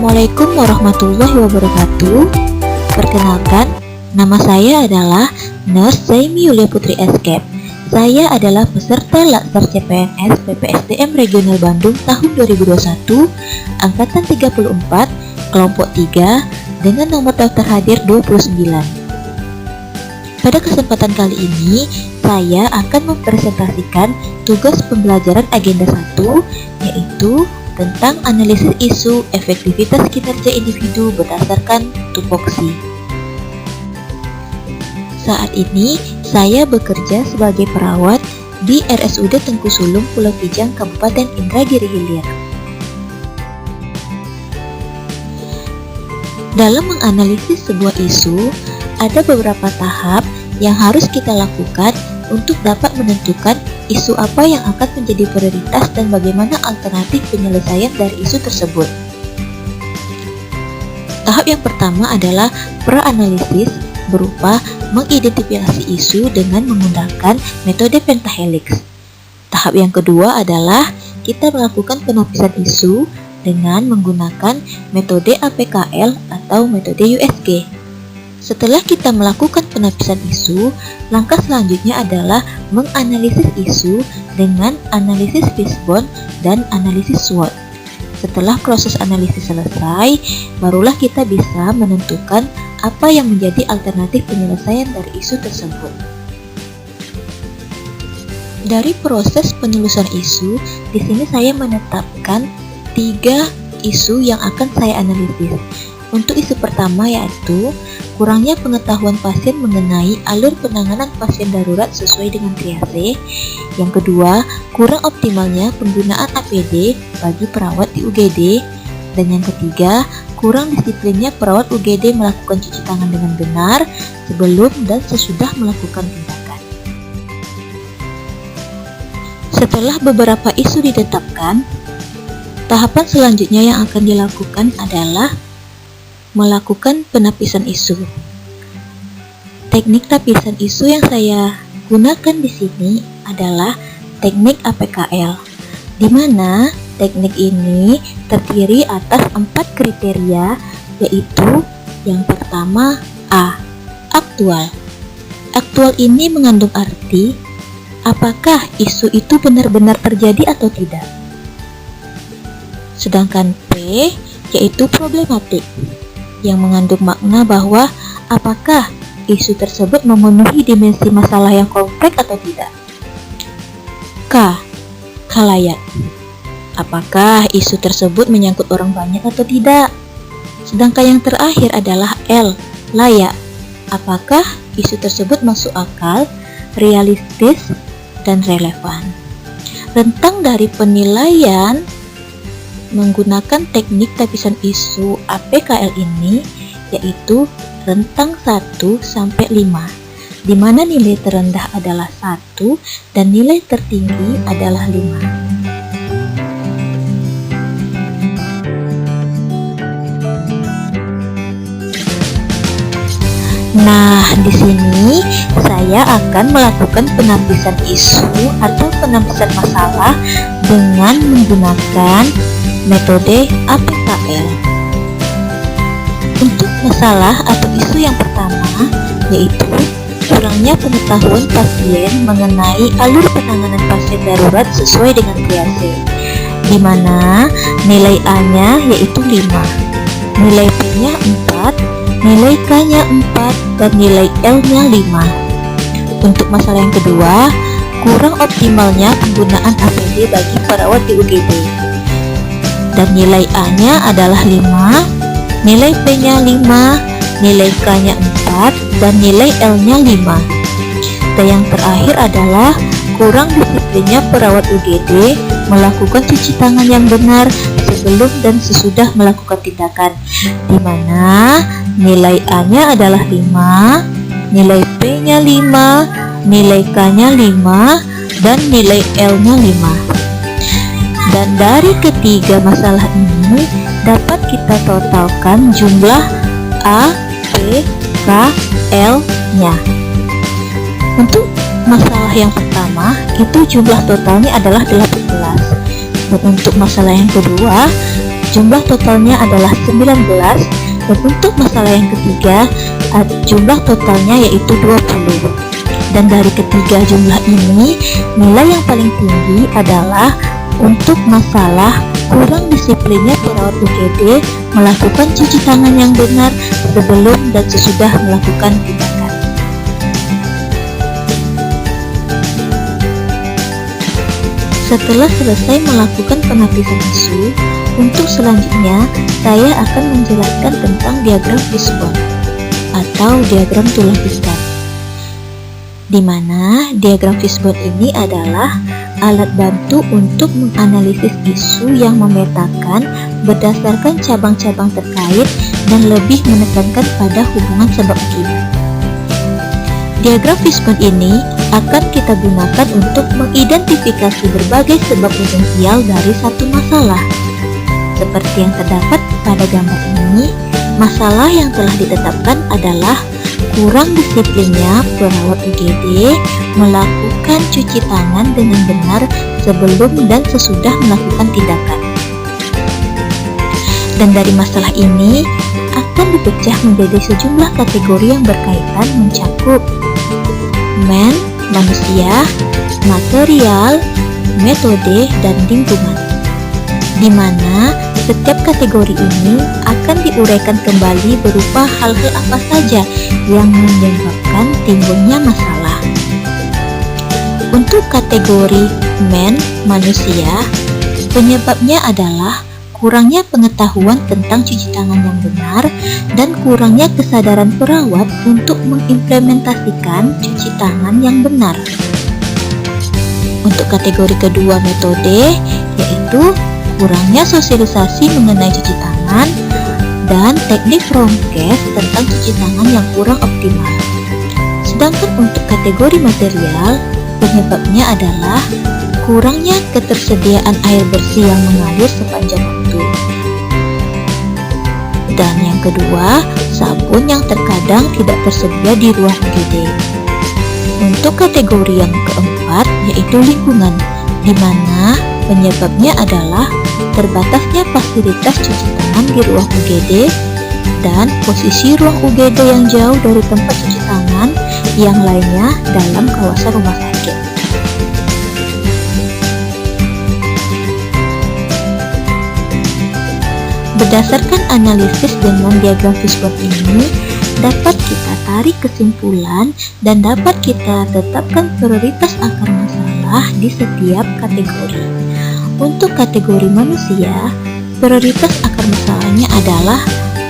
Assalamualaikum warahmatullahi wabarakatuh. Perkenalkan, nama saya adalah Nurse Zaimi Yulia Putri Escape. Saya adalah peserta Latsar CPNS PPSDM Regional Bandung tahun 2021, Angkatan 34, Kelompok 3, dengan nomor daftar hadir 29. Pada kesempatan kali ini, saya akan mempresentasikan tugas pembelajaran agenda 1, yaitu tentang analisis isu efektivitas kinerja individu berdasarkan tupoksi. Saat ini, saya bekerja sebagai perawat di RSUD Tengku Sulung, Pulau Kijang, Kabupaten Indragiri Hilir. Dalam menganalisis sebuah isu, ada beberapa tahap yang harus kita lakukan untuk dapat menentukan isu apa yang akan menjadi prioritas dan bagaimana alternatif penyelesaian dari isu tersebut. Tahap yang pertama adalah pra-analisis, berupa mengidentifikasi isu dengan menggunakan metode pentahelix. Tahap yang kedua adalah kita melakukan penapisan isu dengan menggunakan metode APKL atau metode USG. Setelah kita melakukan penapisan isu, langkah selanjutnya adalah menganalisis isu dengan analisis fishbone dan analisis SWOT. Setelah proses analisis selesai, barulah kita bisa menentukan apa yang menjadi alternatif penyelesaian dari isu tersebut. Dari proses penelusuran isu, di sini saya menetapkan 3 isu yang akan saya analisis. Untuk isu pertama yaitu kurangnya pengetahuan pasien mengenai alur penanganan pasien darurat sesuai dengan triase. Yang kedua, kurang optimalnya penggunaan APD bagi perawat di UGD. Dan yang ketiga, kurang disiplinnya perawat UGD melakukan cuci tangan dengan benar sebelum dan sesudah melakukan tindakan. Setelah beberapa isu ditetapkan, tahapan selanjutnya yang akan dilakukan adalah melakukan penapisan isu. Teknik tapisan isu yang saya gunakan di sini adalah teknik APKL, di mana teknik ini terdiri atas 4 kriteria, yaitu yang pertama A. Aktual. Aktual ini mengandung arti apakah isu itu benar-benar terjadi atau tidak. Sedangkan P yaitu problematik, yang mengandung makna bahwa apakah isu tersebut memenuhi dimensi masalah yang kompleks atau tidak. K. Khalayak. Apakah isu tersebut menyangkut orang banyak atau tidak. Sedangkan yang terakhir adalah L. Layak. Apakah isu tersebut masuk akal, realistis, dan relevan. Rentang dari penilaian menggunakan teknik tapisan isu APKL ini yaitu rentang 1 sampai 5, di mana nilai terendah adalah 1 dan nilai tertinggi adalah 5. Nah, di sini saya akan melakukan penapisan isu atau penapisan masalah dengan menggunakan metode APKL. Untuk masalah atau isu yang pertama yaitu kurangnya pengetahuan pasien mengenai alur penanganan pasien darurat sesuai dengan triase, di mana nilai A-nya yaitu 5, nilai B-nya 4, nilai K-nya 4, dan nilai L-nya 5. Untuk masalah yang kedua, kurang optimalnya penggunaan APD bagi perawat di UGD, dan nilai A-nya adalah 5, nilai P-nya 5, nilai K-nya 4, dan nilai L-nya 5. Dan yang terakhir adalah kurang disiplinnya perawat UGD melakukan cuci tangan yang benar sebelum dan sesudah melakukan tindakan, di mana nilai A-nya adalah 5, nilai P-nya 5, nilai K-nya 5, dan nilai L-nya 5. Dan dari ketiga masalah ini dapat kita totalkan jumlah A, P, K, L-nya. Untuk masalah yang pertama itu jumlah totalnya adalah 18. Dan untuk masalah yang kedua jumlah totalnya adalah 19, dan untuk masalah yang ketiga jumlah totalnya yaitu 20. Dan dari ketiga jumlah ini, nilai yang paling tinggi adalah untuk masalah kurang disiplinnya perawat UGD melakukan cuci tangan yang benar sebelum dan sesudah melakukan tindakan. Setelah selesai melakukan penapisan isu, untuk selanjutnya saya akan menjelaskan tentang diagram fishbone atau diagram tulang ikan, di mana diagram fishbone ini adalah alat bantu untuk menganalisis isu yang memetakan berdasarkan cabang-cabang terkait dan lebih menekankan pada hubungan sebab akibat. Diagram fishbone ini akan kita gunakan untuk mengidentifikasi berbagai sebab potensial dari satu masalah. Seperti yang terdapat pada gambar ini, masalah yang telah ditetapkan adalah kurang disiplinnya perawat UGD melakukan cuci tangan dengan benar sebelum dan sesudah melakukan tindakan. Dan dari masalah ini akan dipecah menjadi sejumlah kategori yang berkaitan mencakup man, manusia, material, metode, dan lingkungan, di mana setiap kategori ini akan diuraikan kembali berupa hal-hal apa saja yang menyebabkan timbulnya masalah. Untuk kategori man, manusia, penyebabnya adalah kurangnya pengetahuan tentang cuci tangan yang benar dan kurangnya kesadaran perawat untuk mengimplementasikan cuci tangan yang benar. Untuk kategori kedua, metode, yaitu kurangnya sosialisasi mengenai cuci tangan dan teknik promkes tentang cuci tangan yang kurang optimal. Sedangkan untuk kategori material, penyebabnya adalah kurangnya ketersediaan air bersih yang mengalir sepanjang waktu. Dan yang kedua, sabun yang terkadang tidak tersedia di ruang UGD. Untuk kategori yang keempat, yaitu lingkungan, di mana penyebabnya adalah terbatasnya fasilitas cuci tangan di ruang UGD dan posisi ruang UGD yang jauh dari tempat cuci tangan yang lainnya dalam kawasan rumah sakit. Berdasarkan analisis dengan diagram fishbone ini, dapat kita tarik kesimpulan dan dapat kita tetapkan prioritas akar masalah di setiap kategori. Untuk kategori manusia, prioritas akar masalahnya adalah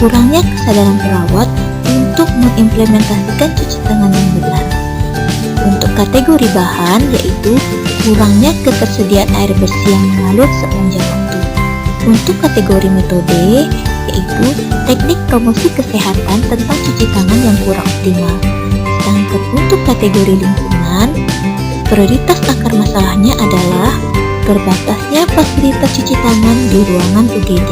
kurangnya kesadaran perawat untuk mengimplementasikan cuci tangan yang benar. Untuk kategori bahan, yaitu kurangnya ketersediaan air bersih yang mengalir sepanjang waktu. Untuk kategori metode, yaitu teknik promosi kesehatan tentang cuci tangan yang kurang optimal. Sedangkan untuk kategori lingkungan, prioritas akar masalahnya adalah terbatasnya fasilitas cuci tangan di ruangan UGD.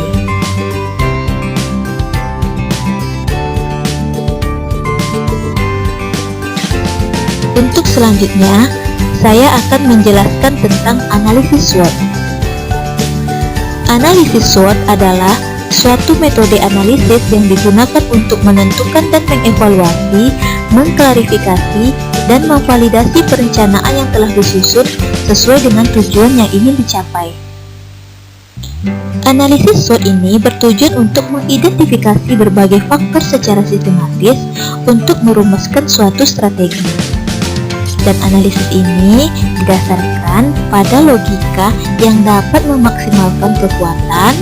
Untuk selanjutnya, saya akan menjelaskan tentang analisis SWOT. Analisis SWOT adalah suatu metode analisis yang digunakan untuk menentukan dan mengevaluasi, mengklarifikasi, dan memvalidasi perencanaan yang telah disusun sesuai dengan tujuan yang ingin dicapai. Analisis SWOT ini bertujuan untuk mengidentifikasi berbagai faktor secara sistematis untuk merumuskan suatu strategi. Dan analisis ini didasarkan pada logika yang dapat memaksimalkan kekuatan,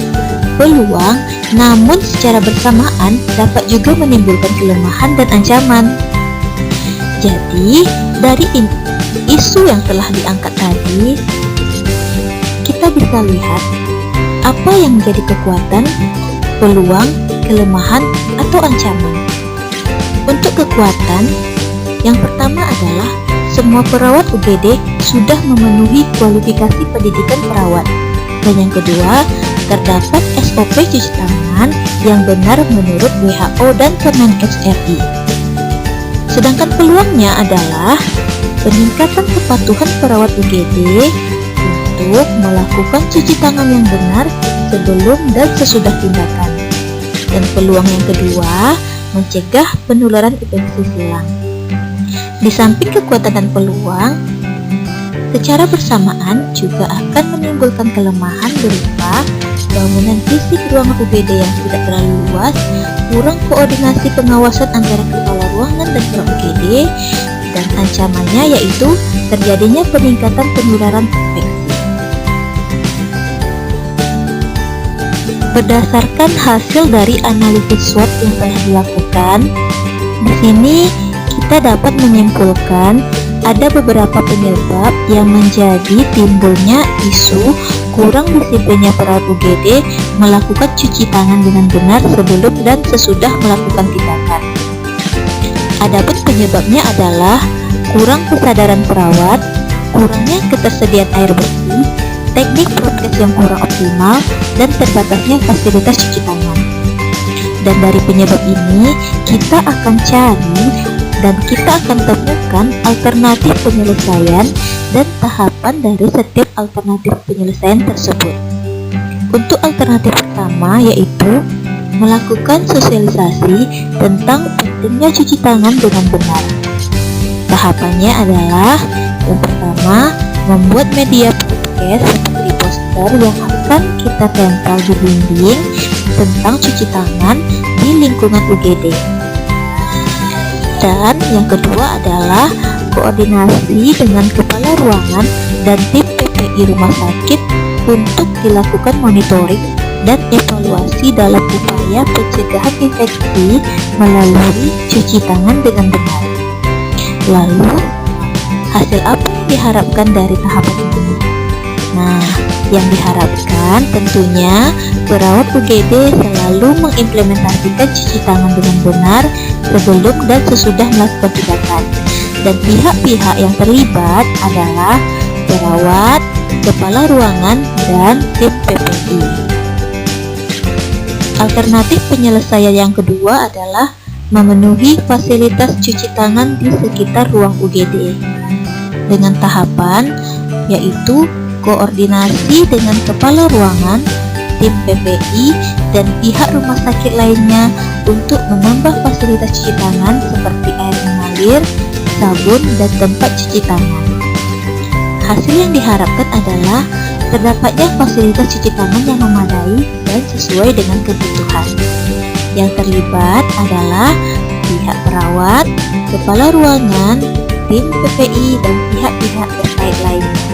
peluang, namun secara bersamaan dapat juga menimbulkan kelemahan dan ancaman. Jadi, dari isu yang telah diangkat tadi, kita bisa lihat apa yang menjadi kekuatan, peluang, kelemahan, atau ancaman. Untuk kekuatan, yang pertama adalah semua perawat UGD sudah memenuhi kualifikasi pendidikan perawat. Dan yang kedua, terdapat SOP cuci tangan yang benar menurut WHO dan Kemenkes RI. Sedangkan peluangnya adalah peningkatan kepatuhan perawat UGD untuk melakukan cuci tangan yang benar sebelum dan sesudah tindakan. Dan peluang yang kedua, mencegah penularan infeksi silang. Di samping kekuatan dan peluang, secara bersamaan juga akan menimbulkan kelemahan berupa bangunan fisik ruangan UGD yang tidak terlalu luas, kurang koordinasi pengawasan antara kepala ruangan dan ruang UGD, dan ancamannya yaitu terjadinya peningkatan penularan infeksi. Berdasarkan hasil dari analisis SWOT yang telah dilakukan, di sini kita dapat menyimpulkan ada beberapa penyebab yang menjadi timbulnya isu kurang disiplinnya perawat UGD melakukan cuci tangan dengan benar sebelum dan sesudah melakukan tindakan. Adapun penyebabnya adalah kurang kesadaran perawat, kurangnya ketersediaan air bersih, teknik prokes yang kurang optimal, dan terbatasnya fasilitas cuci tangan. Dan dari penyebab ini, kita akan cari dan kita akan temukan alternatif penyelesaian dan tahapan dari setiap alternatif penyelesaian tersebut. Untuk alternatif pertama yaitu melakukan sosialisasi tentang pentingnya cuci tangan dengan benar. Tahapannya adalah yang pertama, membuat media prokes seperti poster yang akan kita tempel di dinding tentang cuci tangan di lingkungan UGD. Dan yang kedua adalah koordinasi dengan kepala ruangan dan tim PPI rumah sakit untuk dilakukan monitoring dan evaluasi dalam upaya pencegahan infeksi melalui cuci tangan dengan benar. Lalu, hasil apa yang diharapkan dari tahapan ini? Nah, yang diharapkan tentunya perawat UGD selalu mengimplementasikan cuci tangan dengan benar sebelum dan sesudah melakukan tindakan. Dan pihak-pihak yang terlibat adalah perawat, kepala ruangan, dan tim PPI. Alternatif penyelesaian yang kedua adalah memenuhi fasilitas cuci tangan di sekitar ruang UGD dengan tahapan yaitu koordinasi dengan kepala ruangan, tim PPI, dan pihak rumah sakit lainnya untuk menambah fasilitas cuci tangan seperti air mengalir, sabun, dan tempat cuci tangan. Hasil yang diharapkan adalah terdapatnya fasilitas cuci tangan yang memadai dan sesuai dengan kebutuhan. Yang terlibat adalah pihak perawat, kepala ruangan, tim PPI, dan pihak-pihak terkait lainnya.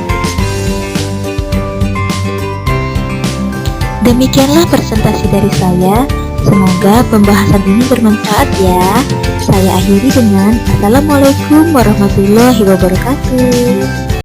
Demikianlah presentasi dari saya. Semoga pembahasan ini bermanfaat ya. Saya akhiri dengan Assalamualaikum warahmatullahi wabarakatuh.